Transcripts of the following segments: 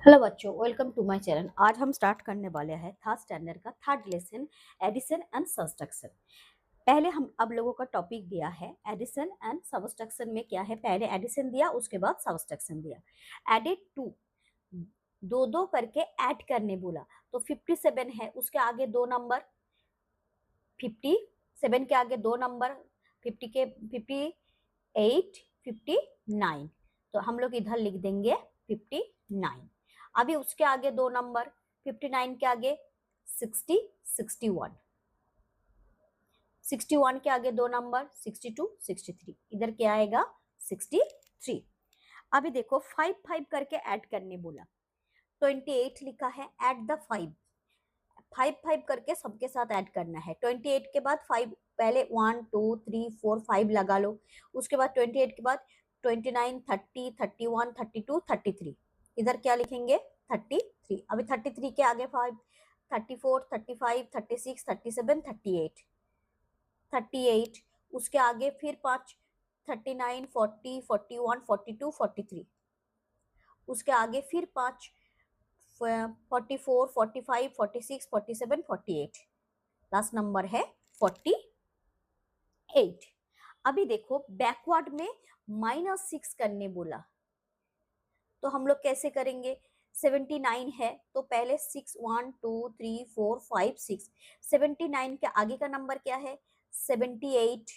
Hello बच्चों, welcome to my channel. आज हम स्टार्ट करने वाले हैं थर्ड स्टैंडर्ड का third lesson addition and subtraction. पहले हम अब लोगों का टॉपिक दिया है एडिशन एंड सब्सट्रैक्शन में क्या है। पहले एडिशन दिया, उसके बाद सब्सट्रैक्शन दिया। एडिड टू, दो दो करके ऐड करने बोला तो 57 है, उसके आगे दो नंबर, 57 के आगे दो नंबर, 50 के 58, 59, तो हम लोग इधर लिख देंगे 59। अभी उसके आगे दो नंबर, 59 के आगे 60, 61, 61 के आगे दो नंबर 62, 63, इधर क्या आएगा 63। अभी देखो 5 5 करके ऐड करने बोला, 28 लिखा है, ऐड द 5, 5 5 करके सबके साथ ऐड करना है। 28 के बाद 5, पहले 1 2 3 4 5 लगा लो, उसके बाद 28 के बाद 29, 30, 31, 32, 33, इधर क्या लिखेंगे 33। अभी 33 के आगे 5, 34, 35, 36, 37, 38, 38, उसके आगे फिर 5, 39, 40, 41, 42, 43, उसके आगे फिर 5, 44, 45, 46, 47, 48, लास्ट नंबर है 48। अभी देखो बैकवर्ड में -6 करने बोला तो हम लोग कैसे करेंगे। 79 है तो पहले 6, 1 2 3 4 5 6, 79 के आगे का नंबर क्या है 78,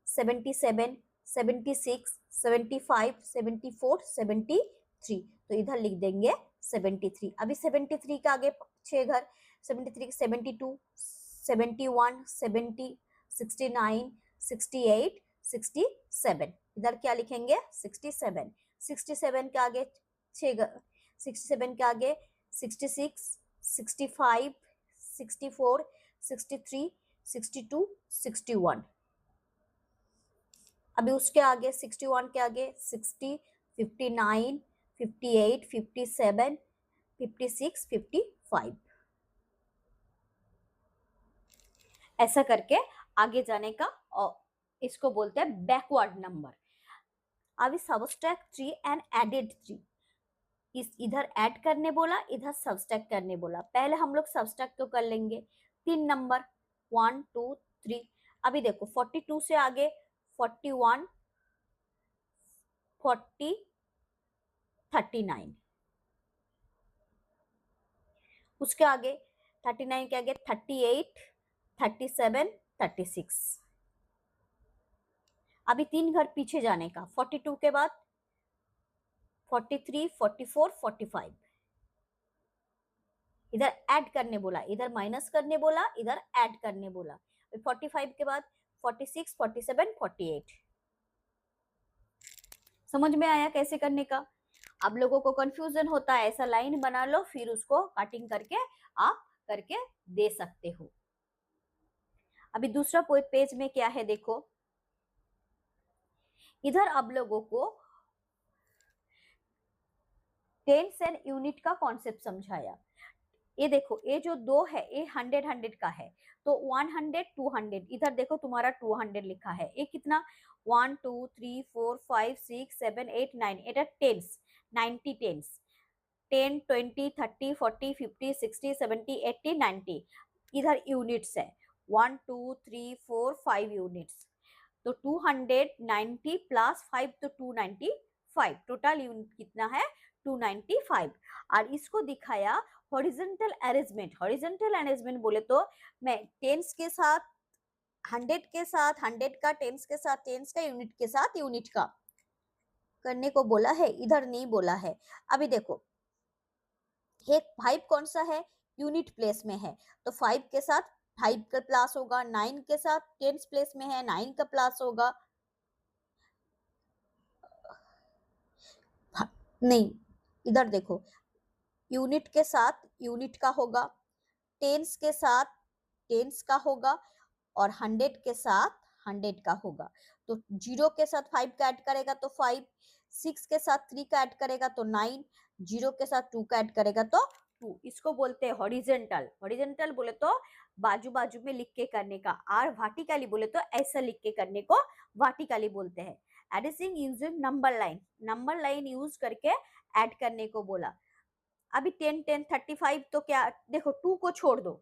77, 76, 75, 74, 73, तो इधर लिख देंगे 73। अभी 73 के आगे 6 घर, 73, 72, 71, 70, 69, 68, 67, इधर क्या लिखेंगे 67। 67 के आगे 6 घर, 67 के आगे 66, 65, 64, 63, 62, 61, अभी उसके आगे 61 के आगे 60, 59, 58, 57, 56, 55, ऐसा करके आगे जाने का, और इसको बोलते हैं बैकवर्ड नंबर। अभी सबट्रैक्ट 3 एंड एडेड 3, इस इधर ऐड करने बोला, इधर सब्सट्रैक्ट करने बोला। पहले हम लोग सब्सट्रैक्ट तो कर लेंगे, 3 नंबर 1 2 3। अभी देखो 42 से आगे 41, 40, 39, उसके आगे 39 के आगे 38, 37, 36। अभी 3 घर पीछे जाने का, 42 के बाद 43, 44, 45, इधर ऐड करने बोला, इधर माइनस करने बोला, इधर ऐड करने बोला। 45 के बाद 46, 47, 48। समझ में आया कैसे करने का। अब लोगों को कंफ्यूजन होता है, ऐसा लाइन बना लो, फिर उसको कटिंग करके आप करके दे सकते हो। अभी दूसरा पेज में क्या है देखो, इधर अब लोगों को टेंस एंड यूनिट का कॉन्सेप्ट समझाया। ये देखो, ये जो दो है ये 100 का है, तो 100, 200, इधर देखो तुम्हारा 200 लिखा है। ये कितना 1 2 3 4 5 6 7 8 9, এটা टेंस, 90 टेंस, 10 20 30 40 50 60 70 80 90। इधर यूनिट्स है 1 2 3 4 5 यूनिट्स, तो 290 प्लस 5 तो 295, टोटल यूनिट कितना है 295। और इसको दिखाया हॉरिजॉन्टल अरेंजमेंट। हॉरिजॉन्टल अरेंजमेंट बोले तो मैं टेंस के साथ 100 के साथ, 100 का टेंस के साथ, टेंस का यूनिट के साथ यूनिट का करने को बोला है, इधर नहीं बोला है। अभी देखो एक 5 कौन सा है, यूनिट प्लेस में है, तो 5 के साथ 5 का प्लस होगा, 9 के साथ टेंस प्लेस में है 9 का प्लस होगा, नहीं, इधर देखो यूनिट के साथ यूनिट का होगा, टेंस के साथ टेंस का होगा, और 100 के साथ 100 का होगा। तो 0 के साथ 5 का ऐड करेगा तो 5, 6 के साथ 3 का ऐड करेगा तो 9, 0 के साथ 2 का ऐड करेगा तो 2। इसको बोलते हैं हॉरिजॉन्टल। हॉरिजॉन्टल बोले तो बाजू बाजू में लिख के करने का, और वर्टिकली बोले तो ऐसा लिख के करने को वर्टिकली बोलते हैं। Addition using number line, number line use करके ऐड करने को बोला। अभी 10 10 35, तो क्या देखो 2 को छोड़ दो,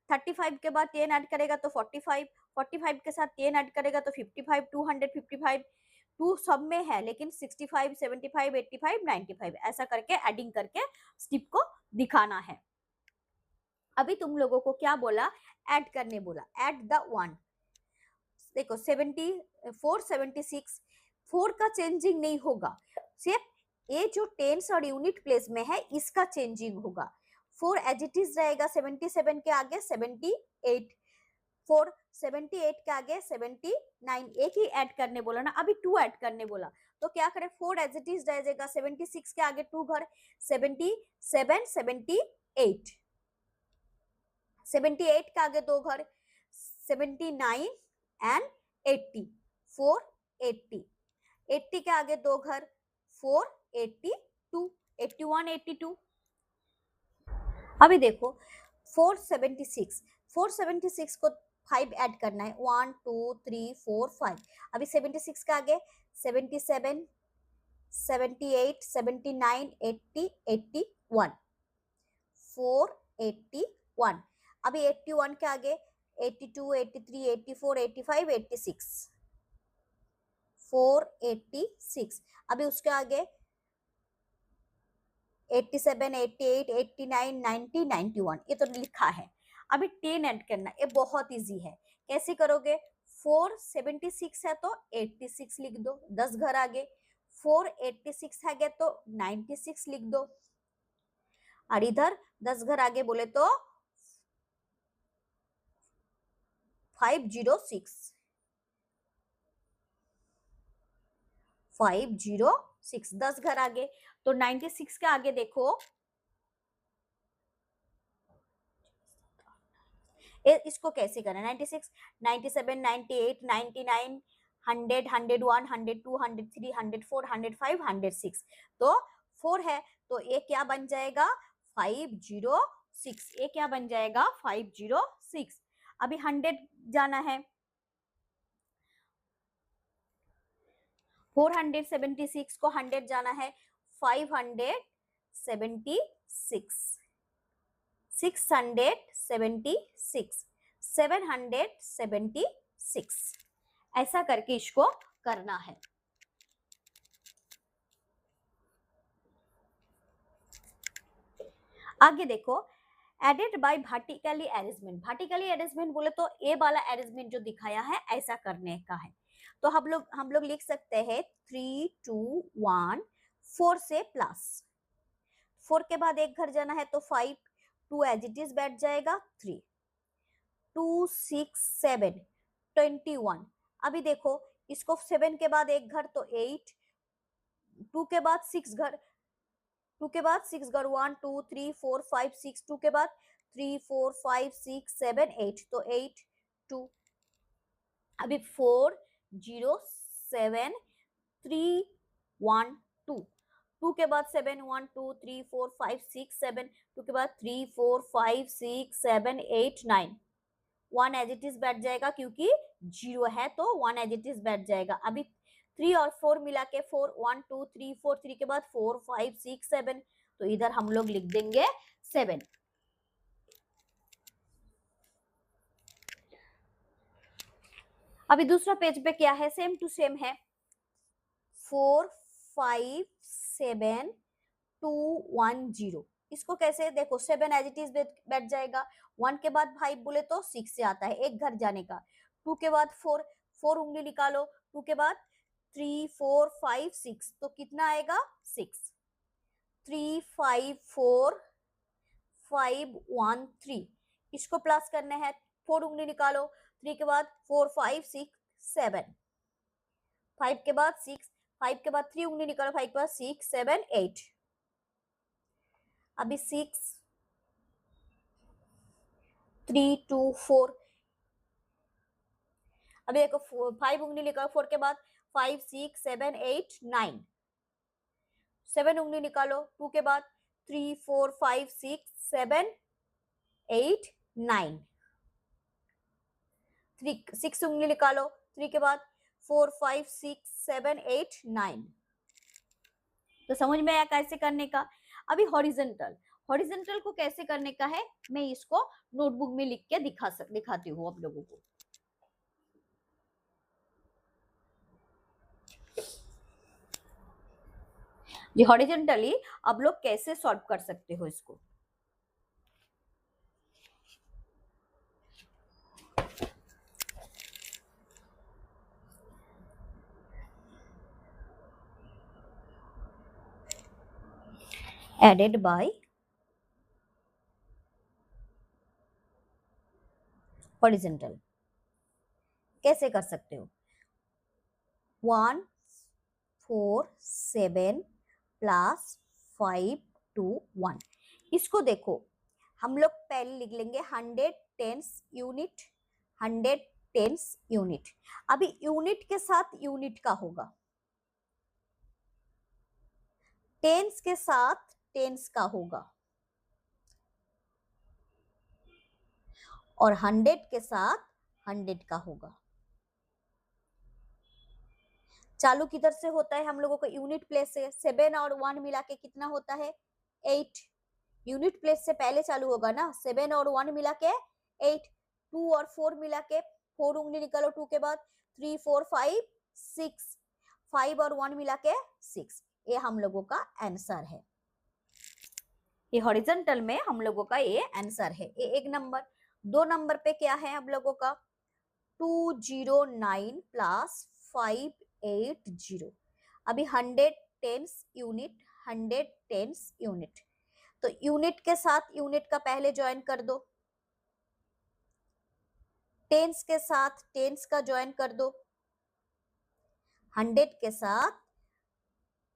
35 के बाद 10 ऐड करेगा तो 45, 45 के साथ 10 ऐड करेगा तो 55, 255, 2 सब में है लेकिन 65, 75, 85, 95 ऐसा करके एडिंग करके स्टेप को दिखाना है। अभी तुम लोगों को क्या बोला, ऐड करने बोला, ऐड द 1। देखो 476, 4 का चेंजिंग नहीं होगा, सिर्फ ये जो टेंस और यूनिट प्लेस में है इसका चेंजिंग होगा। 4 एज इट इज रहेगा, 77 के आगे 78, 4 78 के आगे 79, एक ही ऐड करने बोला ना, अभी 2 ऐड करने बोला तो क्या करें, 4 एज इट इज रह जाएगा, 76 के आगे 2 घर 77, 78, 78 के आगे 2 घर 79 एंड 80, 480, 80 के आगे 2 घर 482, 81, 82। अभी देखो 476, 476 को 5 ऐड करना है, 1 2 3 4 5। अभी 76 के आगे 77, 78, 79, 80, 81, 481। अभी 81 के आगे 82, 83, 84, 85, 86, 486। अभी उसके आगे 87, 88, 89, 90, 91, ये तो लिखा है। अभी 10 ऐड करना, ये बहुत इजी है। कैसे करोगे, 476 है तो 86 लिख दो, 10 घर आगे, 486 है तो 96 लिख दो, और इधर 10 घर आगे बोले तो 506, 506, 10 घर आगे, तो 96 के आगे देखो, इसको कैसे करना है, 96, 97, 98, 99, 100, 101, 102, 103, 104, 105, 106, तो 4 है तो ये क्या बन जाएगा, 506, ये क्या बन जाएगा, 506। अभी 100 जाना है, 476 को 100 जाना है, 576, 676, 776, ऐसा करके इसको करना है। आगे देखो, added by vertically arrangement. Vertically arrangement बोले तो ए वाला अरेंजमेंट जो दिखाया है ऐसा करने का है, तो हम लोग लिख सकते हैं 3 2 1, 4 से प्लस, 4 के बाद एक घर जाना है तो 5, 2 एज इट इज बैठ जाएगा, 3 2 6 7 21। अभी देखो इसको 7 के बाद एक घर तो 8, 2 के बाद 6 घर, 2 के बाद 6 घर, 1 2 3 4 5 6, 2 के बाद 3 4 5 6 7 8, तो 8 2। अभी 4 0 7 3 1 2, 2 के बाद 7 1 2 3 4 5 6 7, 2 के बाद 3 4 5 6 7 8 9, 1 एज इट इज बैठ जाएगा क्योंकि 0 है तो 1 एज इट इज बैठ जाएगा। अभी 3 और 4 मिला के 4 1 2 3 4, 3 के बाद 4 5 6 7, तो इधर हम लोग लिख देंगे 7। अभी दूसरा पेज पे क्या है, सेम टू सेम है, 4 5 7 2 1 0। इसको कैसे, देखो 7 एज इट इज बैठ जाएगा, 1 के बाद 5 बोले तो 6 से आता है, एक घर जाने का, 2 के बाद 4, 4 उंगली निकालो, 2 के बाद 3 4 5 6, तो कितना आएगा 6, 3 5 4 5 1 3। इसको प्लस करने हैं, 4 उंगली निकालो, 3 के बाद 4 5 6 7, 5 के बाद 6, 5 के बाद 3 उंगली निकालो, 5 के बाद 6 7 8। अभी 6 3 2 4, अभी देखो 5 उंगली निकालो, 4 के बाद 5 6 7 8 9, 7 उंगली निकालो, 2 के बाद 3 4 5 6 7 8 9, 6 उंगली निकालो, 3 के बाद 4 5 6 7 8 9। तो समझ में आया कैसे करने का। अभी हॉरिजॉन्टल, हॉरिजेंटल को कैसे करने का है मैं इसको नोटबुक में लिख के दिखाती हूँ आप लोगों को। ये हॉरिजेंटली आप लोग कैसे सॉल्व कर सकते हो इसको। एडेड बाय हॉरिजेंटल कैसे कर सकते हो। 1 4 7 प्लस 5 2 1। इसको देखो हम लोग पहले लिख लेंगे 100 टेंस यूनिट, 100 टेंस यूनिट। अभी यूनिट के साथ यूनिट का होगा, टेंस के साथ टेंस का होगा, और 100 के साथ 100 का होगा। चालू किधर से होता है हम लोगों को यूनिट प्लेस से। 7 और 1 मिला के कितना होता है 8। यूनिट प्लेस से पहले चालू होगा ना, 7 और 1 मिला के 8। 2 और 4 मिला के 4 उंगली निकालो 2 के बाद 3 4 5 6। 5 और 1 मिला के 6। ये हम लोगों का आंसर है। ये हॉरिजॉन्टल में हम लोगों का ये आंसर है। ये एक नंबर। 2 नंबर पे क्या है हम लोगों का 209 प्लस 580। अभी 100 टेंस यूनिट, 100 टेंस यूनिट। तो यूनिट के साथ यूनिट का पहले ज्वाइन कर दो, टेंस के साथ टेंस का ज्वाइन कर दो, 100 के साथ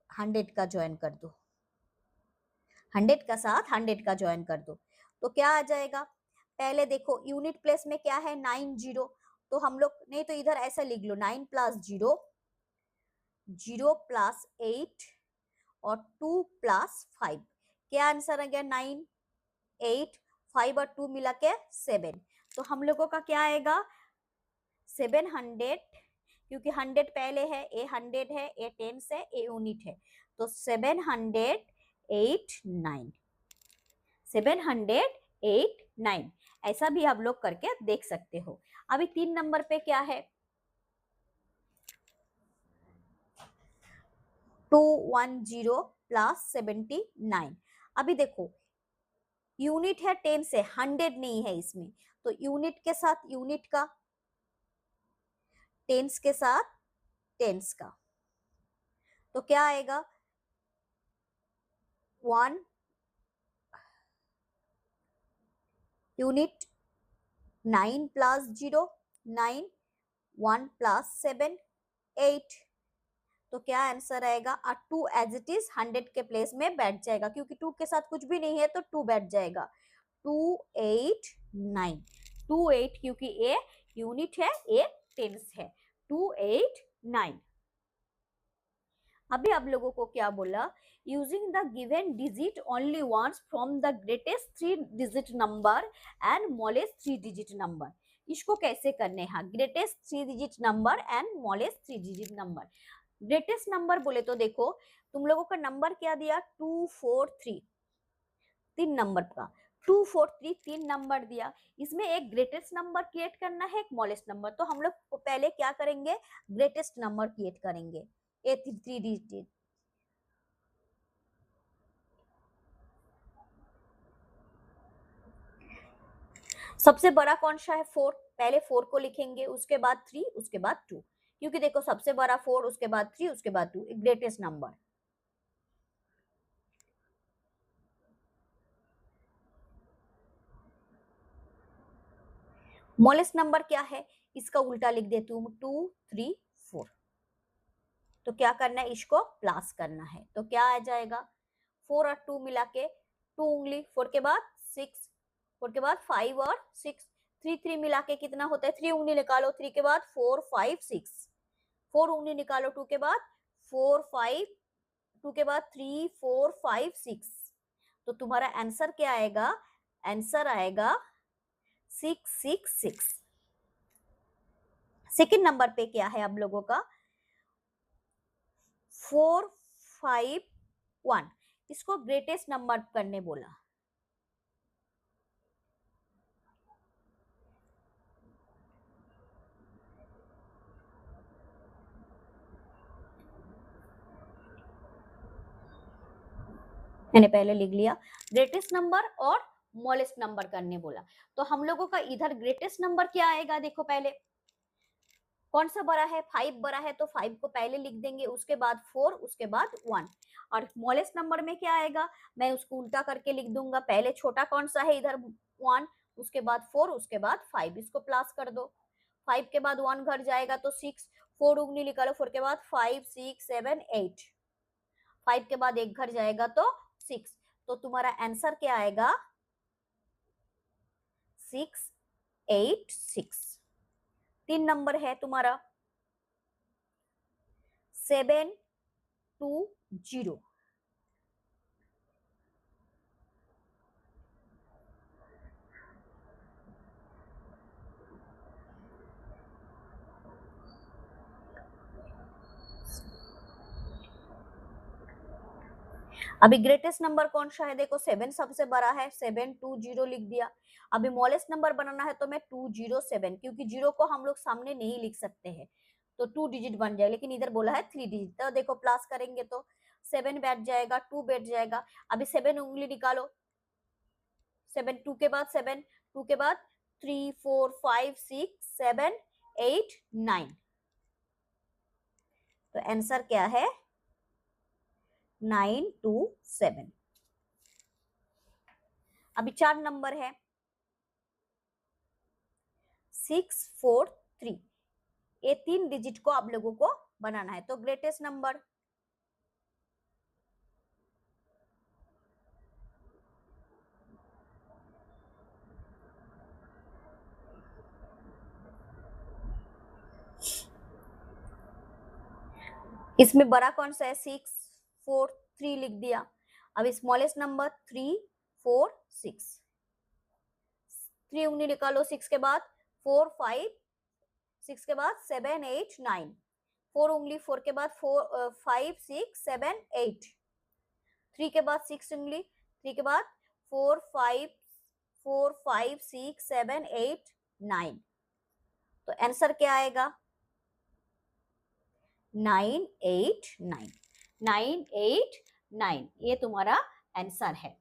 100 का ज्वाइन कर दो, 100 का साथ 100 का ज्वाइन कर दो। तो क्या आ जाएगा, पहले देखो यूनिट प्लेस में क्या है 90। तो हम लोग नहीं तो इधर ऐसा लिख लो 9 प्लस 0, 0 प्लस 8 और 2 प्लस 5। क्या आंसर आ गया 9 8 5 और 2 मिला के 7। तो हम लोगों का क्या आएगा 700, क्योंकि 100 पहले है, ए 100 है, ए टेंस है, ए यूनिट है। तो 789, 789 ऐसा भी आप लोग करके देख सकते हो। अभी 3 नंबर पे क्या है 210 प्लस 79। अभी देखो यूनिट है टेंस है, 100 नहीं है इसमें। तो यूनिट के साथ यूनिट का, टेंस के साथ टेंस का। तो क्या आएगा 1 यूनिट 9 प्लस 0 9, 1 प्लस 7 8। तो क्या आंसर आएगा 2 एज इट इज 100 के प्लेस में बैठ जाएगा, क्योंकि 2 के साथ कुछ भी नहीं है तो 2 बैठ जाएगा। 289, 28 क्योंकि ए यूनिट है, ए टेंस है। 289। अभी आप लोगों को क्या बोला, using the given digit only once from the greatest 3 digit number and smallest 3 digit number. इसको कैसे करने हैं, greatest 3 digit number and smallest 3 digit number. Greatest number बोले तो देखो तुम लोगों का नंबर क्या दिया 243, 3 नंबर का 243 3 नंबर दिया। इसमें एक ग्रेटेस्ट नंबर क्रिएट करना है, एक स्मॉलेस्ट नंबर। तो हम लोग पहले क्या करेंगे ग्रेटेस्ट नंबर क्रिएट करेंगे, ए 3 डिजिट। सबसे बड़ा कौन सा है 4। पहले 4 को लिखेंगे, उसके बाद 3, उसके बाद 2, क्योंकि देखो सबसे बड़ा 4, उसके बाद 3, उसके बाद 2, ग्रेटेस्ट नंबर। स्मॉलेस्ट नंबर क्या है, इसका उल्टा लिख देती हूँ 2 3 4। तो क्या करना है, इसको प्लस करना है। तो क्या आ जाएगा 4 और 2 मिला के 2 उंगली, 4 के बाद 6, 4 के बाद 5 और 6, 3 3 मिला के कितना होता है 3 उंगली निकालो, 3 के बाद 4 5 6, 4 उंगली निकालो 2 के बाद 4 5, 2 के बाद 3 4 5 6। तो तुम्हारा आंसर क्या आएगा, आंसर आएगा 666। सेकंड नंबर पे क्या है आप लोगों का 451। इसको ग्रेटेस्ट नंबर करने बोला, मैंने पहले लिख लिया। ग्रेटेस्ट नंबर और स्मॉलेस्ट नंबर करने बोला, तो हम लोगों का इधर ग्रेटेस्ट नंबर क्या आएगा, देखो पहले कौन सा बड़ा है, 5 बड़ा है, तो 5 को पहले लिख देंगे, उसके बाद 4, उसके बाद 1। और स्मॉलेस्ट नंबर में क्या आएगा, मैं उसको उल्टा करके लिख दूंगा, पहले छोटा कौन सा है इधर 1, उसके बाद 4, उसके बाद 5, इसको प्लस कर दो। 5 के बाद 1 घर जाएगा तो 6, 4 उंगली निकालो, 4 के बाद 5 6 7 8, 5 के बाद एक घर जाएगा तो 6, तो तुम्हारा आंसर क्या आएगा 6 8 6। 3 नंबर है तुम्हारा 7 2 0। अभी ग्रेटेस्ट नंबर कौन सा है, देखो 7 सबसे बड़ा है, 7 2 0 लिख दिया। अभी स्मॉलेस्ट नंबर बनाना है तो मैं 2 0 7, क्योंकि 0 को हम लोग सामने नहीं लिख सकते हैं, तो 2 डिजिट बन जाए, लेकिन इधर बोला है 3 डिजिट, तो देखो प्लस करेंगे तो 7 बैठ जाएगा, 2 बैठ जाएगा। अभी 7 उंगली निकालो, 7 2 के बाद 7, 2 के बाद 3 4 5 6 7 8 9, तो आंसर क्या है 9 2 7। अभी 4 नंबर है 6 4 3, ये 3 डिजिट को आप लोगों को बनाना है, तो ग्रेटेस्ट नंबर इसमें बड़ा कौन सा है 6 4 3 लिख दिया। अब स्मॉलेस्ट नंबर 3 4 6, 3 उंगली निकालो, 6 के बाद 4 5, 6 के बाद 7 8 9, 4 उंगली, 4 के बाद 4 5 6 7 8, 3 के बाद 6 उंगली, 3 के बाद 4 5 4 5 6 7 8 9, तो आंसर क्या आएगा 9 8 9, 9 8 9, ये तुम्हारा आंसर है।